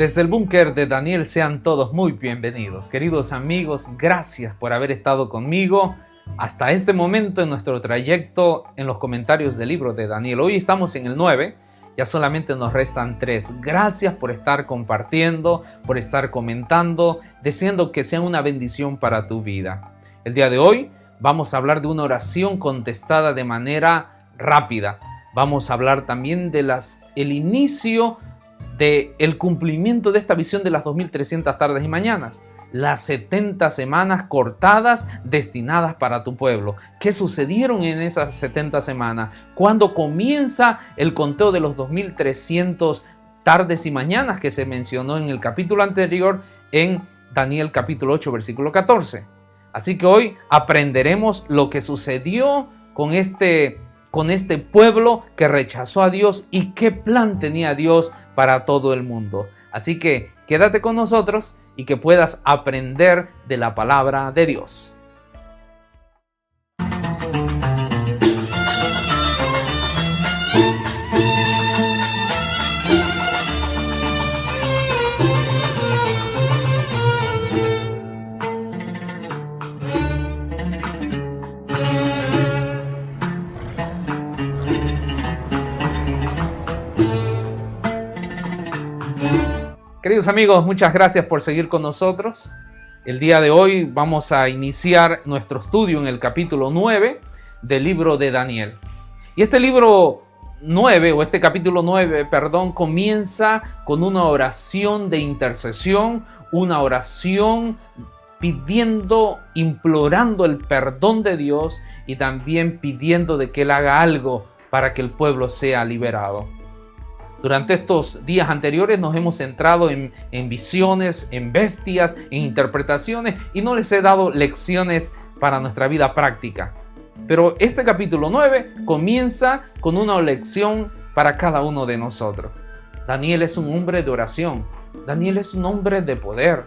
Desde el búnker de Daniel sean todos muy bienvenidos. Queridos amigos, gracias por haber estado conmigo hasta este momento en nuestro trayecto en los comentarios del libro de Daniel. Hoy estamos en el 9, ya solamente nos restan 3. Gracias por estar compartiendo, por estar comentando, deseando que sea una bendición para tu vida. El día de hoy vamos a hablar de una oración contestada de manera rápida. Vamos a hablar también de el inicio del cumplimiento de esta visión de las 2300 tardes y mañanas, las 70 semanas cortadas destinadas para tu pueblo. ¿Qué sucedieron en esas 70 semanas? ¿Cuándo comienza el conteo de los 2300 tardes y mañanas que se mencionó en el capítulo anterior, en Daniel capítulo 8, versículo 14? Así que hoy aprenderemos lo que sucedió con este pueblo que rechazó a Dios y qué plan tenía Dios para todo el mundo. Así que quédate con nosotros y que puedas aprender de la palabra de Dios. Queridos amigos, muchas gracias por seguir con nosotros. El día de hoy vamos a iniciar nuestro estudio en el capítulo 9 del libro de Daniel. Y este capítulo 9, comienza con una oración de intercesión, una oración implorando el perdón de Dios y también pidiendo de que Él haga algo para que el pueblo sea liberado. Durante estos días anteriores nos hemos centrado en visiones, en bestias, en interpretaciones y no les he dado lecciones para nuestra vida práctica. Pero este capítulo 9 comienza con una lección para cada uno de nosotros. Daniel es un hombre de oración. Daniel es un hombre de poder.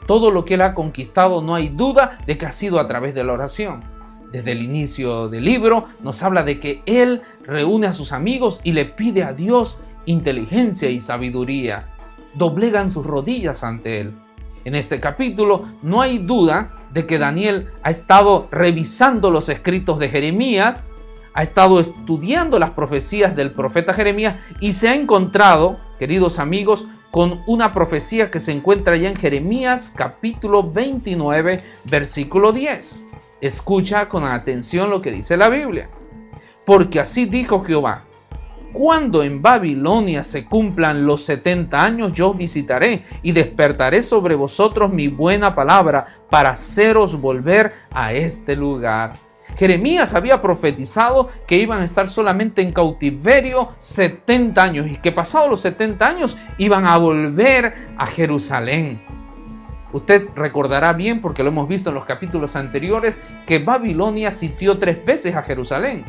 Todo lo que él ha conquistado no hay duda de que ha sido a través de la oración. Desde el inicio del libro nos habla de que él reúne a sus amigos y le pide a Dios inteligencia y sabiduría. Doblegan sus rodillas ante él. En este capítulo no hay duda de que Daniel ha estado revisando los escritos de Jeremías, ha estado estudiando las profecías del profeta Jeremías y se ha encontrado, queridos amigos, con una profecía que se encuentra ya en Jeremías capítulo 29, versículo 10. Escucha con atención lo que dice la Biblia. Porque así dijo Jehová: cuando en Babilonia se cumplan los 70 años, yo os visitaré y despertaré sobre vosotros mi buena palabra para haceros volver a este lugar. Jeremías había profetizado que iban a estar solamente en cautiverio 70 años y que pasados los 70 años iban a volver a Jerusalén. Usted recordará bien, porque lo hemos visto en los capítulos anteriores, que Babilonia sitió 3 veces a Jerusalén.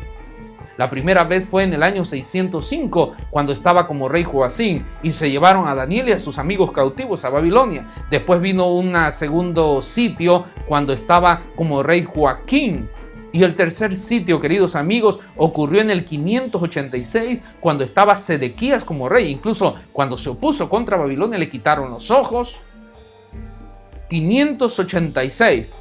La primera vez fue en el año 605, cuando estaba como rey Joacim, y se llevaron a Daniel y a sus amigos cautivos a Babilonia. Después vino un segundo sitio cuando estaba como rey Joaquín. Y el tercer sitio, queridos amigos, ocurrió en el 586, cuando estaba Sedequías como rey. Incluso cuando se opuso contra Babilonia le quitaron los ojos. 586.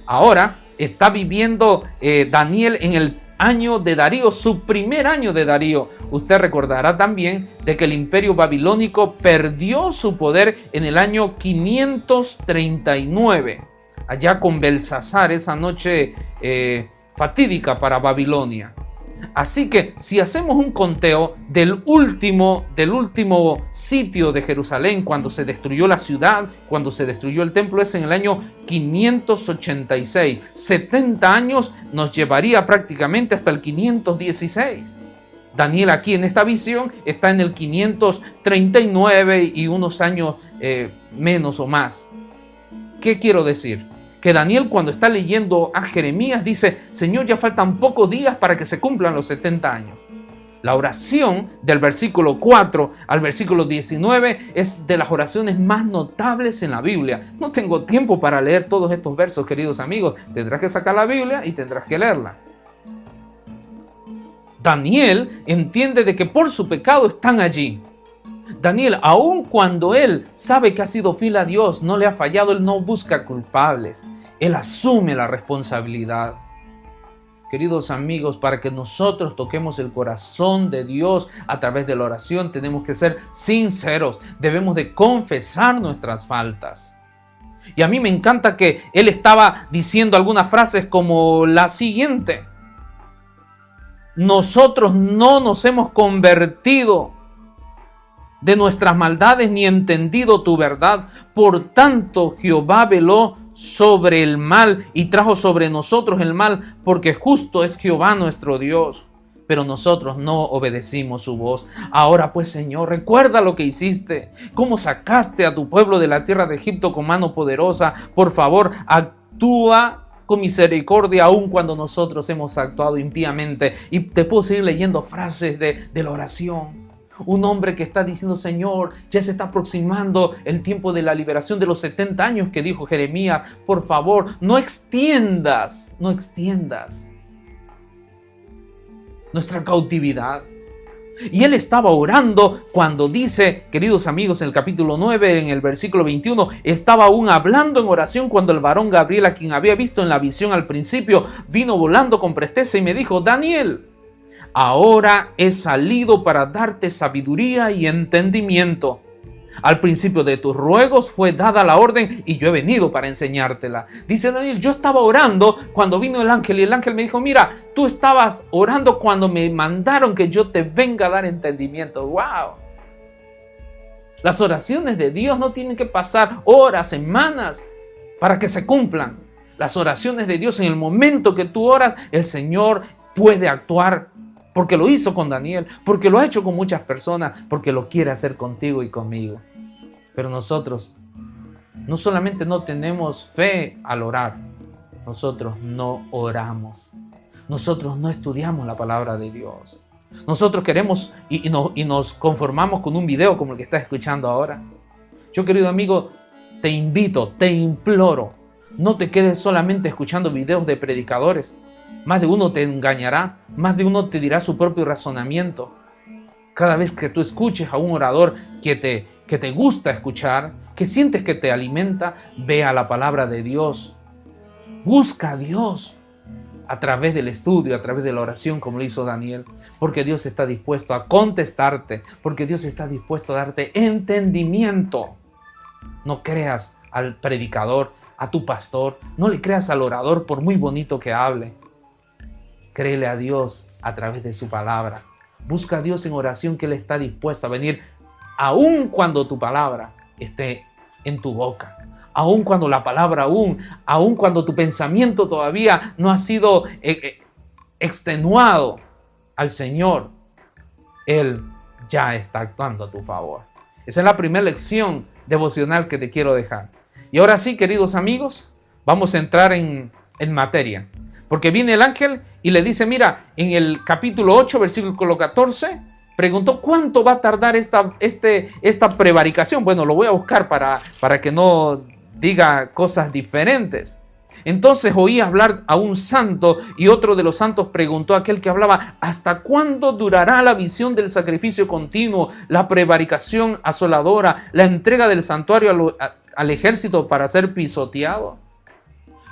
Ahora está viviendo Daniel en el año de Darío, su primer año de Darío. Usted recordará también de que el imperio babilónico perdió su poder en el año 539, allá con Belsasar, esa noche fatídica para Babilonia. Así que si hacemos un conteo del último sitio de Jerusalén, cuando se destruyó la ciudad, cuando se destruyó el templo, es en el año 586. 70 años nos llevaría prácticamente hasta el 516. Daniel aquí en esta visión está en el 539 y unos años menos o más. ¿Qué quiero decir? Que Daniel, cuando está leyendo a Jeremías, dice: Señor, ya faltan pocos días para que se cumplan los 70 años. La oración del versículo 4 al versículo 19 es de las oraciones más notables en la Biblia. No tengo tiempo para leer todos estos versos, queridos amigos. Tendrás que sacar la Biblia y tendrás que leerla. Daniel entiende de que por su pecado están allí. Daniel, aun cuando él sabe que ha sido fiel a Dios, no le ha fallado, él no busca culpables. Él asume la responsabilidad. Queridos amigos, para que nosotros toquemos el corazón de Dios a través de la oración, tenemos que ser sinceros. Debemos de confesar nuestras faltas. Y a mí me encanta que él estaba diciendo algunas frases como la siguiente: nosotros no nos hemos convertido de nuestras maldades ni entendido tu verdad. Por tanto, Jehová veló sobre el mal y trajo sobre nosotros el mal, porque justo es Jehová nuestro Dios. Pero nosotros no obedecimos su voz. Ahora pues, Señor, recuerda lo que hiciste, cómo sacaste a tu pueblo de la tierra de Egipto con mano poderosa. Por favor, actúa con misericordia aun cuando nosotros hemos actuado impíamente. Y te puedo seguir leyendo frases de la oración. Un hombre que está diciendo: Señor, ya se está aproximando el tiempo de la liberación de los 70 años que dijo Jeremías. Por favor, no extiendas nuestra cautividad. Y él estaba orando cuando dice, queridos amigos, en el capítulo 9, en el versículo 21, estaba aún hablando en oración cuando el varón Gabriel, a quien había visto en la visión al principio, vino volando con presteza y me dijo: Daniel, ahora he salido para darte sabiduría y entendimiento. Al principio de tus ruegos fue dada la orden y yo he venido para enseñártela. Dice Daniel: yo estaba orando cuando vino el ángel y el ángel me dijo: mira, tú estabas orando cuando me mandaron que yo te venga a dar entendimiento. ¡Wow! Las oraciones de Dios no tienen que pasar horas, semanas para que se cumplan. Las oraciones de Dios, en el momento que tú oras, el Señor puede actuar. Porque lo hizo con Daniel, porque lo ha hecho con muchas personas, porque lo quiere hacer contigo y conmigo. Pero nosotros no solamente no tenemos fe al orar, nosotros no oramos. Nosotros no estudiamos la palabra de Dios. Nosotros queremos y nos conformamos con un video como el que estás escuchando ahora. Yo, querido amigo, te invito, te imploro, no te quedes solamente escuchando videos de predicadores. Más de uno te engañará, más de uno te dirá su propio razonamiento. Cada vez que tú escuches a un orador que te gusta escuchar, que sientes que te alimenta, ve a la palabra de Dios. Busca a Dios a través del estudio, a través de la oración, como lo hizo Daniel, porque Dios está dispuesto a contestarte, porque Dios está dispuesto a darte entendimiento. No creas al predicador, a tu pastor, no le creas al orador por muy bonito que hable. Créele a Dios a través de su palabra. Busca a Dios en oración, que Él está dispuesto a venir aun cuando tu palabra esté en tu boca. Aun cuando la palabra aun cuando tu pensamiento todavía no ha sido extenuado al Señor, Él ya está actuando a tu favor. Esa es la primera lección devocional que te quiero dejar. Y ahora sí, queridos amigos, vamos a entrar en materia. Porque viene el ángel y le dice: mira, en el capítulo 8, versículo 14, preguntó: ¿cuánto va a tardar esta prevaricación? Bueno, lo voy a buscar para que no diga cosas diferentes. Entonces oí hablar a un santo, y otro de los santos preguntó a aquel que hablaba: ¿hasta cuándo durará la visión del sacrificio continuo, la prevaricación asoladora, la entrega del santuario al ejército para ser pisoteado?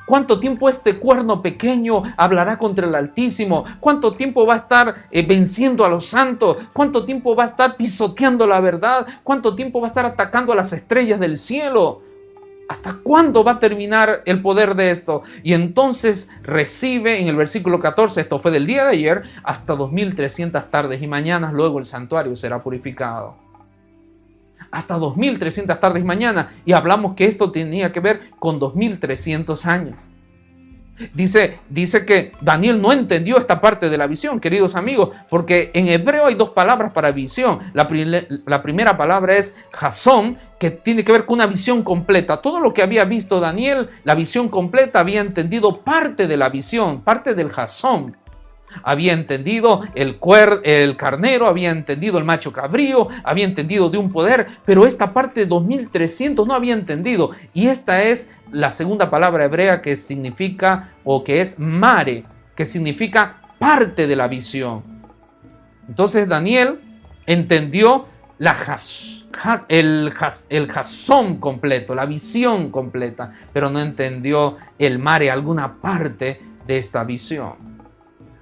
¿Cuánto tiempo este cuerno pequeño hablará contra el Altísimo? ¿Cuánto tiempo va a estar venciendo a los santos? ¿Cuánto tiempo va a estar pisoteando la verdad? ¿Cuánto tiempo va a estar atacando a las estrellas del cielo? ¿Hasta cuándo va a terminar el poder de esto? Y entonces recibe en el versículo 14, esto fue del día de ayer, hasta 2300 tardes y mañanas, luego el santuario será purificado. Hasta 2300 tardes y mañana. Y hablamos que esto tenía que ver con 2300 años. Dice que Daniel no entendió esta parte de la visión, queridos amigos, porque en hebreo hay dos palabras para visión. La primera palabra es jasón, que tiene que ver con una visión completa. Todo lo que había visto Daniel, la visión completa, había entendido parte de la visión, parte del jasón. Había entendido el carnero, había entendido el macho cabrío, había entendido de un poder, pero esta parte de 2300 no había entendido. Y esta es la segunda palabra hebrea que significa, o que es mare, que significa parte de la visión. Entonces Daniel entendió el jasón completo, la visión completa, pero no entendió el mare, alguna parte de esta visión.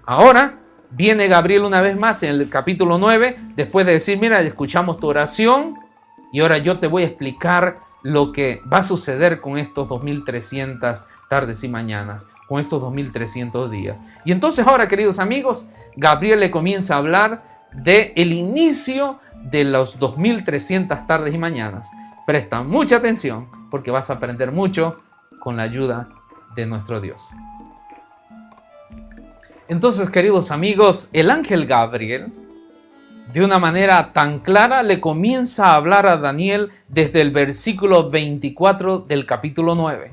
Ahora viene Gabriel una vez más en el capítulo 9, después de decir, mira, escuchamos tu oración y ahora yo te voy a explicar lo que va a suceder con estos 2300 tardes y mañanas, con estos 2300 días. Y entonces ahora, queridos amigos, Gabriel le comienza a hablar del inicio de los 2300 tardes y mañanas. Presta mucha atención porque vas a aprender mucho con la ayuda de nuestro Dios. Entonces, queridos amigos, el ángel Gabriel, de una manera tan clara, le comienza a hablar a Daniel desde el versículo 24 del capítulo 9.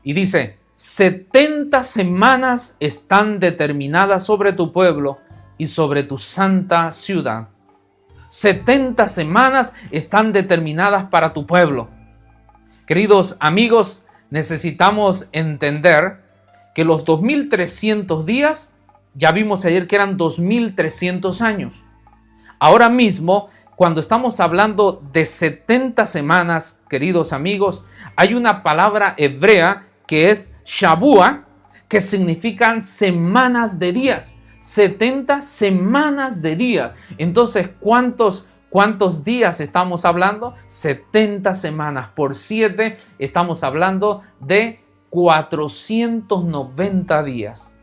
Y dice, 70 semanas están determinadas sobre tu pueblo y sobre tu santa ciudad. 70 semanas están determinadas para tu pueblo. Queridos amigos, necesitamos entender que los 2300 días, ya vimos ayer que eran 2300 años. Ahora mismo, cuando estamos hablando de 70 semanas, queridos amigos, hay una palabra hebrea que es Shabua, que significan semanas de días. 70 semanas de días. Entonces, ¿cuántos días estamos hablando? 70 semanas por 7, estamos hablando de 490 días.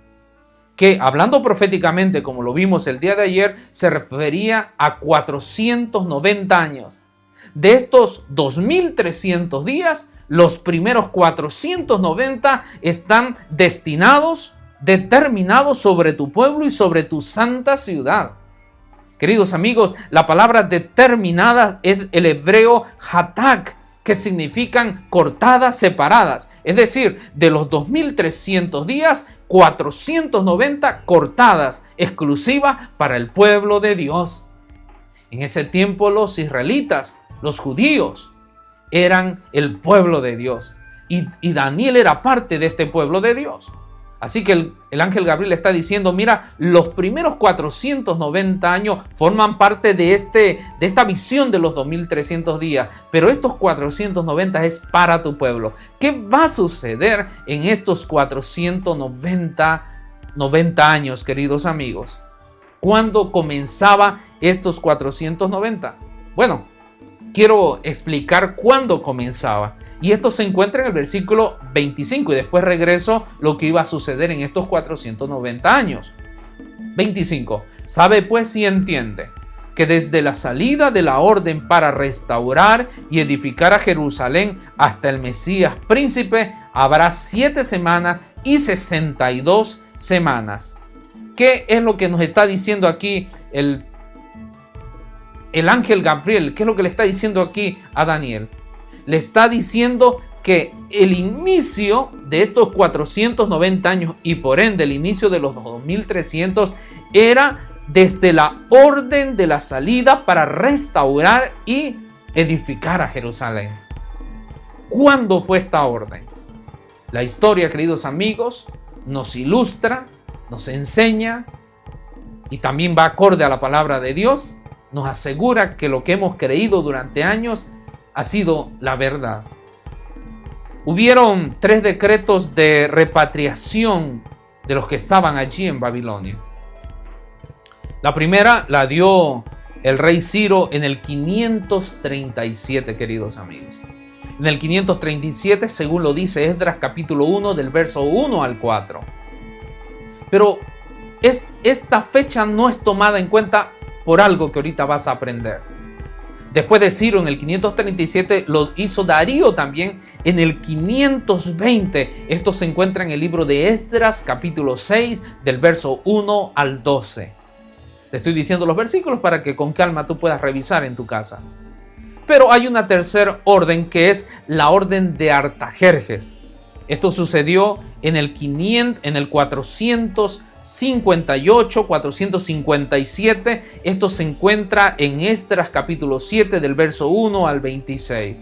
Que hablando proféticamente, como lo vimos el día de ayer, se refería a 490 años. De estos 2300 días, los primeros 490 están determinados sobre tu pueblo y sobre tu santa ciudad. Queridos amigos, la palabra determinada es el hebreo hatak, que significan cortadas, separadas. Es decir, de los 2300 días, 490 cortadas, exclusivas para el pueblo de Dios. En ese tiempo los israelitas, los judíos, eran el pueblo de Dios. Y Daniel era parte de este pueblo de Dios. Así que el ángel Gabriel está diciendo, mira, los primeros 490 años forman parte de esta visión de los 2300 días, pero estos 490 es para tu pueblo. ¿Qué va a suceder en estos 490 años, queridos amigos? ¿Cuándo comenzaba estos 490? Bueno, quiero explicar cuándo comenzaba. Y esto se encuentra en el versículo 25 y después regreso lo que iba a suceder en estos 490 años. 25. Sabe pues y entiende que desde la salida de la orden para restaurar y edificar a Jerusalén hasta el Mesías príncipe habrá 7 semanas y 62 semanas. ¿Qué es lo que nos está diciendo aquí el ángel Gabriel? ¿Qué es lo que le está diciendo aquí a Daniel? Le está diciendo que el inicio de estos 490 años y por ende el inicio de los 2300 era desde la orden de la salida para restaurar y edificar a Jerusalén. ¿Cuándo fue esta orden? La historia, queridos amigos, nos ilustra, nos enseña y también va acorde a la palabra de Dios. Nos asegura que lo que hemos creído durante años ha sido la verdad. Hubieron 3 decretos de repatriación de los que estaban allí en Babilonia. La primera la dio el rey Ciro en el 537, queridos amigos. En el 537, según lo dice Esdras capítulo 1, del verso 1 al 4. Pero esta fecha no es tomada en cuenta por algo que ahorita vas a aprender. Después de Ciro en el 537 lo hizo Darío también en el 520. Esto se encuentra en el libro de Esdras capítulo 6 del verso 1 al 12. Te estoy diciendo los versículos para que con calma tú puedas revisar en tu casa. Pero hay una tercera orden que es la orden de Artajerjes. Esto sucedió en el 458, 457, esto se encuentra en Esdras capítulo 7 del verso 1 al 26.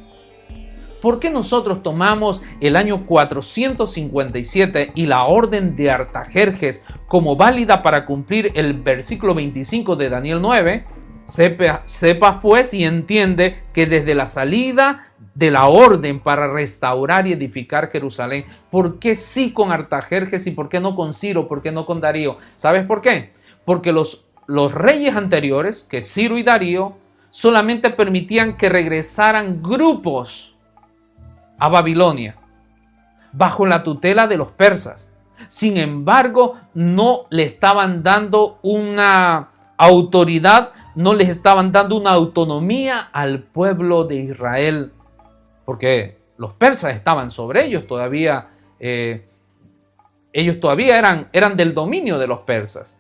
¿Por qué nosotros tomamos el año 457 y la orden de Artajerjes como válida para cumplir el versículo 25 de Daniel 9? Sepas pues y entiende que desde la salida de la orden para restaurar y edificar Jerusalén, ¿por qué sí con Artajerjes y por qué no con Ciro? ¿Por qué no con Darío? ¿Sabes por qué? Porque los reyes anteriores, que Ciro y Darío, solamente permitían que regresaran grupos a Babilonia bajo la tutela de los persas. Sin embargo, no le estaban dando una autoridad, no les estaban dando una autonomía al pueblo de Israel, porque los persas estaban sobre ellos todavía. Ellos todavía eran del dominio de los persas.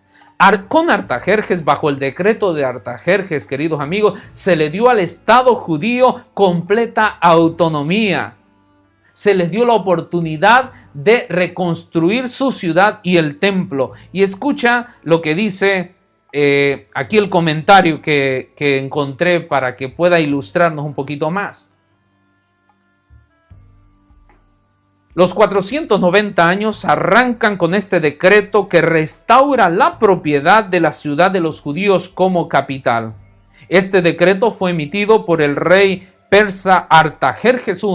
Con Artajerjes, bajo el decreto de Artajerjes, queridos amigos, se le dio al Estado judío completa autonomía. Se les dio la oportunidad de reconstruir su ciudad y el templo. Y escucha lo que dice aquí el comentario que encontré para que pueda ilustrarnos un poquito más. Los 490 años arrancan con este decreto que restaura la propiedad de la ciudad de los judíos como capital. Este decreto fue emitido por el rey persa Artajerjes I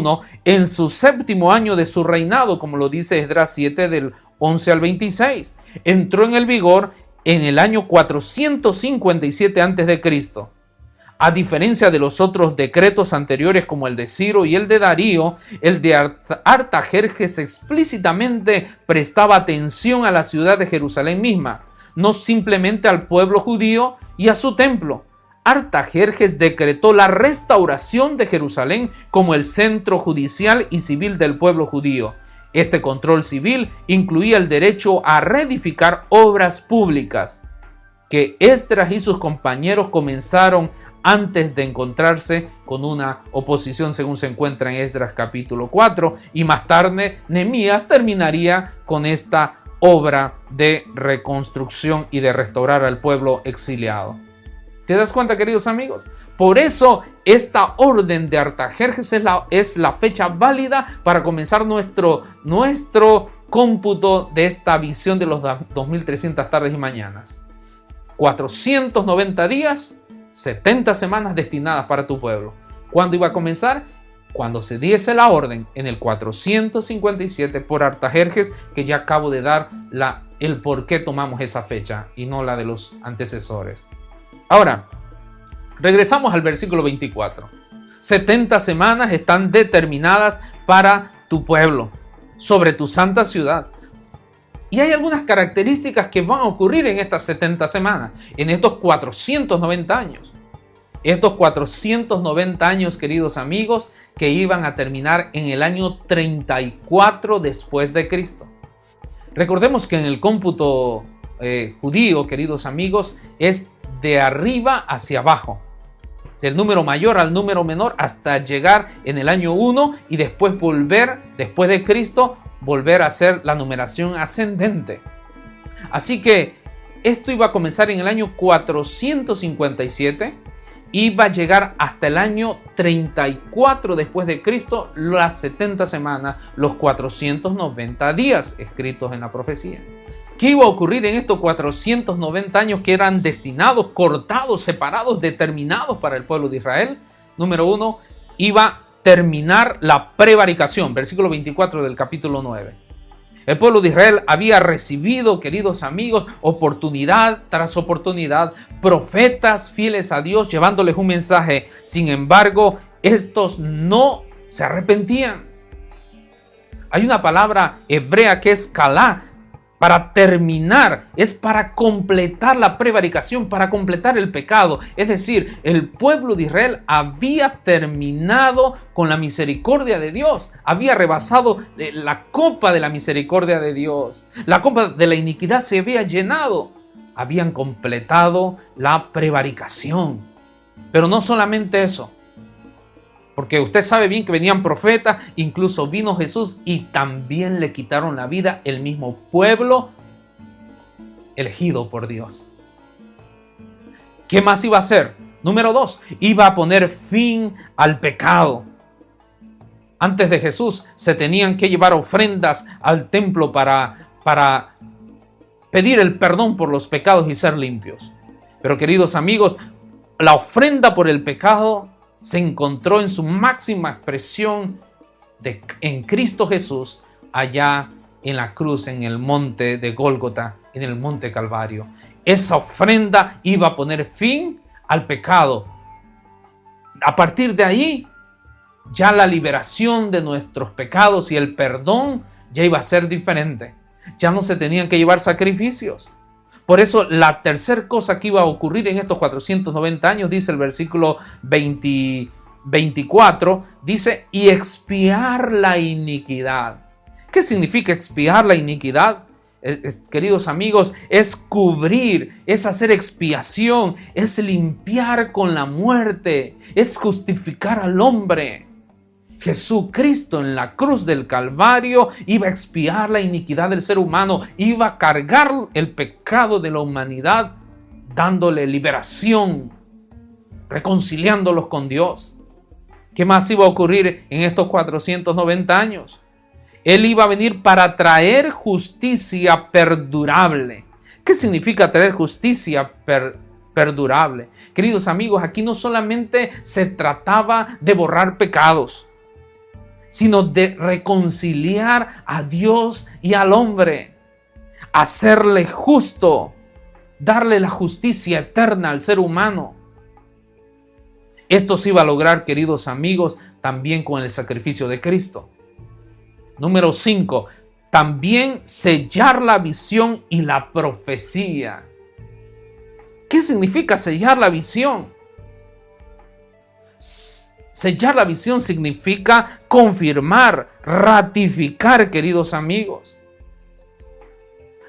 en su 7º año de su reinado, como lo dice Esdras 7 del 11 al 26. Entró en el vigor en el año 457 a.C. A diferencia de los otros decretos anteriores como el de Ciro y el de Darío, el de Artajerjes explícitamente prestaba atención a la ciudad de Jerusalén misma, no simplemente al pueblo judío y a su templo. Artajerjes decretó la restauración de Jerusalén como el centro judicial y civil del pueblo judío. Este control civil incluía el derecho a reedificar obras públicas, que Esdras y sus compañeros comenzaron antes de encontrarse con una oposición, según se encuentra en Esdras capítulo 4, y más tarde Nehemías terminaría con esta obra de reconstrucción y de restaurar al pueblo exiliado. ¿Te das cuenta, queridos amigos? Por eso esta orden de Artajerjes es la fecha válida para comenzar nuestro cómputo de esta visión de los 2300 tardes y mañanas. 490 días, 70 semanas destinadas para tu pueblo. ¿Cuándo iba a comenzar? Cuando se diese la orden en el 457 por Artajerjes, que ya acabo de dar el por qué tomamos esa fecha y no la de los antecesores. Ahora, regresamos al versículo 24. 70 semanas están determinadas para tu pueblo, sobre tu santa ciudad. Y hay algunas características que van a ocurrir en estas 70 semanas, en estos 490 años. Estos 490 años, queridos amigos, que iban a terminar en el año 34 después de Cristo. Recordemos que en el cómputo judío, queridos amigos, es de arriba hacia abajo, del número mayor al número menor, hasta llegar en el año 1 y después volver, después de Cristo, volver a hacer la numeración ascendente. Así que esto iba a comenzar en el año 457, iba a llegar hasta el año 34 después de Cristo, las 70 semanas, los 490 días escritos en la profecía. ¿Qué iba a ocurrir en estos 490 años que eran destinados, cortados, separados, determinados para el pueblo de Israel? Número 1, iba a terminar la prevaricación, versículo 24 del capítulo 9. El pueblo de Israel había recibido, queridos amigos, oportunidad tras oportunidad, profetas fieles a Dios llevándoles un mensaje. Sin embargo, estos no se arrepentían. Hay una palabra hebrea que es kalá, para terminar, es para completar la prevaricación, para completar el pecado. Es decir, el pueblo de Israel había terminado con la misericordia de Dios, había rebasado la copa de la misericordia de Dios, la copa de la iniquidad se había llenado, habían completado la prevaricación. Pero no solamente eso, porque usted sabe bien que venían profetas, incluso vino Jesús y también le quitaron la vida el mismo pueblo elegido por Dios. ¿Qué más iba a hacer? Número 2, iba a poner fin al pecado. Antes de Jesús se tenían que llevar ofrendas al templo para pedir el perdón por los pecados y ser limpios. Pero queridos amigos, la ofrenda por el pecado se encontró en su máxima expresión en Cristo Jesús, allá en la cruz, en el monte de Gólgota, en el monte Calvario. Esa ofrenda iba a poner fin al pecado. A partir de ahí, ya la liberación de nuestros pecados y el perdón ya iba a ser diferente. Ya no se tenían que llevar sacrificios. Por eso la tercera cosa que iba a ocurrir en estos 490 años, dice el versículo 24, dice, y expiar la iniquidad. ¿Qué significa expiar la iniquidad? Queridos amigos, es cubrir, es hacer expiación, es limpiar con la muerte, es justificar al hombre. Jesucristo en la cruz del Calvario iba a expiar la iniquidad del ser humano, iba a cargar el pecado de la humanidad, dándole liberación, reconciliándolos con Dios. ¿Qué más iba a ocurrir en estos 490 años? Él iba a venir para traer justicia perdurable. ¿Qué significa traer justicia perdurable? Queridos amigos, aquí no solamente se trataba de borrar pecados, sino de reconciliar a Dios y al hombre, hacerle justo, darle la justicia eterna al ser humano. Esto se iba a lograr, queridos amigos, también con el sacrificio de Cristo. Número 5, también sellar la visión y la profecía. ¿Qué significa sellar la visión? Sellar la visión significa confirmar, ratificar, queridos amigos.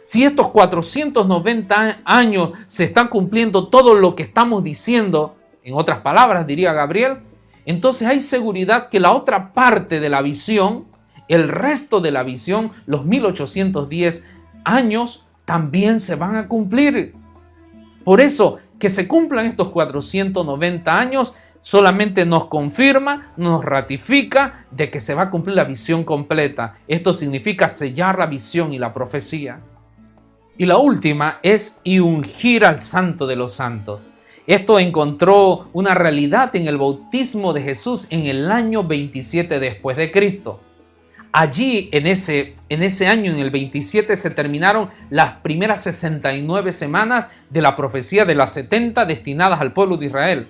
Si estos 490 años se están cumpliendo todo lo que estamos diciendo, en otras palabras diría Gabriel, entonces hay seguridad que la otra parte de la visión, el resto de la visión, los 1810 años, también se van a cumplir. Por eso, que se cumplan estos 490 años, solamente nos confirma, nos ratifica de que se va a cumplir la visión completa. Esto significa sellar la visión y la profecía. Y la última es y ungir al Santo de los Santos. Esto encontró una realidad en el bautismo de Jesús en el año 27 después de Cristo. Allí, en ese año, en el 27, se terminaron las primeras 69 semanas de la profecía de las 70 destinadas al pueblo de Israel.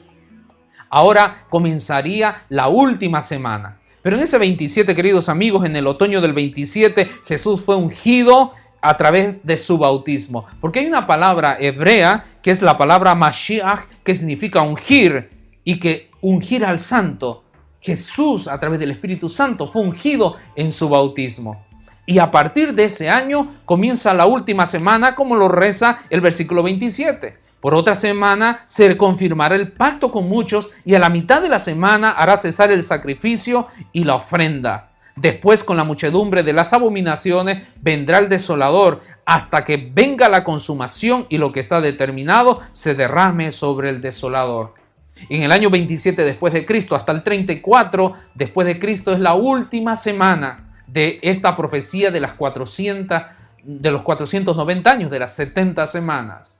Ahora comenzaría la última semana. Pero en ese 27, queridos amigos, en el otoño del 27, Jesús fue ungido a través de su bautismo. Porque hay una palabra hebrea que es la palabra Mashiach, que significa ungir, y que ungir al santo. Jesús, a través del Espíritu Santo, fue ungido en su bautismo. Y a partir de ese año comienza la última semana, como lo reza el versículo 27. Por otra semana se confirmará el pacto con muchos y a la mitad de la semana hará cesar el sacrificio y la ofrenda. Después, con la muchedumbre de las abominaciones, vendrá el desolador hasta que venga la consumación y lo que está determinado se derrame sobre el desolador. En el año 27 después de Cristo hasta el 34 después de Cristo es la última semana de esta profecía de los 490 años, de las 70 semanas.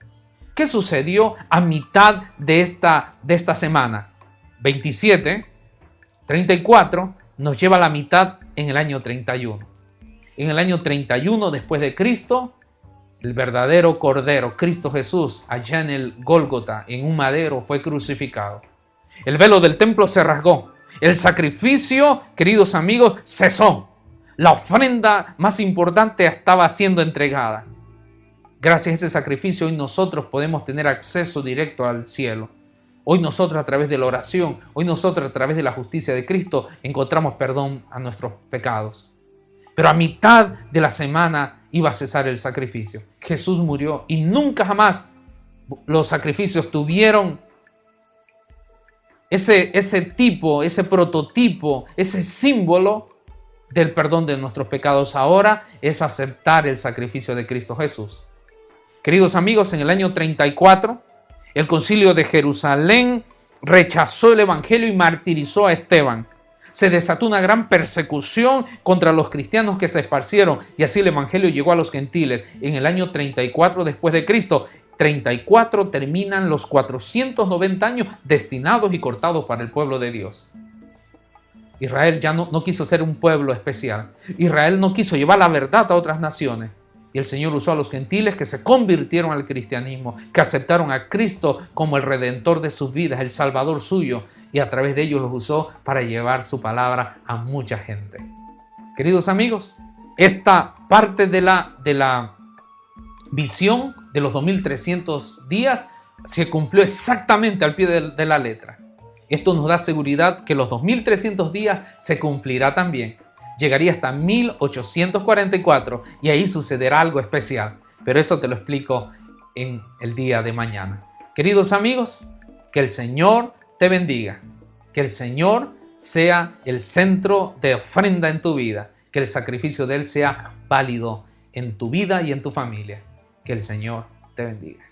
¿Qué sucedió a mitad de esta semana? 27, 34, nos lleva a la mitad en el año 31. En el año 31 después de Cristo, el verdadero Cordero, Cristo Jesús, allá en el Gólgota, en un madero, fue crucificado. El velo del templo se rasgó. El sacrificio, queridos amigos, cesó. La ofrenda más importante estaba siendo entregada. Gracias a ese sacrificio, hoy nosotros podemos tener acceso directo al cielo. Hoy nosotros, a través de la oración, hoy nosotros, a través de la justicia de Cristo, encontramos perdón a nuestros pecados. Pero a mitad de la semana iba a cesar el sacrificio. Jesús murió y nunca jamás los sacrificios tuvieron ese tipo, ese prototipo, ese símbolo del perdón de nuestros pecados. Ahora es aceptar el sacrificio de Cristo Jesús. Queridos amigos, en el año 34, el concilio de Jerusalén rechazó el evangelio y martirizó a Esteban. Se desató una gran persecución contra los cristianos que se esparcieron y así el evangelio llegó a los gentiles. En el año 34 después de Cristo, 34 terminan los 490 años destinados y cortados para el pueblo de Dios. Israel ya no quiso ser un pueblo especial. Israel no quiso llevar la verdad a otras naciones. Y el Señor usó a los gentiles que se convirtieron al cristianismo, que aceptaron a Cristo como el Redentor de sus vidas, el Salvador suyo, y a través de ellos los usó para llevar su palabra a mucha gente. Queridos amigos, esta parte de la visión de los 2300 días se cumplió exactamente al pie de la letra. Esto nos da seguridad que los 2300 días se cumplirá también. Llegaría hasta 1844 y ahí sucederá algo especial. Pero eso te lo explico en el día de mañana. Queridos amigos, que el Señor te bendiga. Que el Señor sea el centro de ofrenda en tu vida. Que el sacrificio de Él sea válido en tu vida y en tu familia. Que el Señor te bendiga.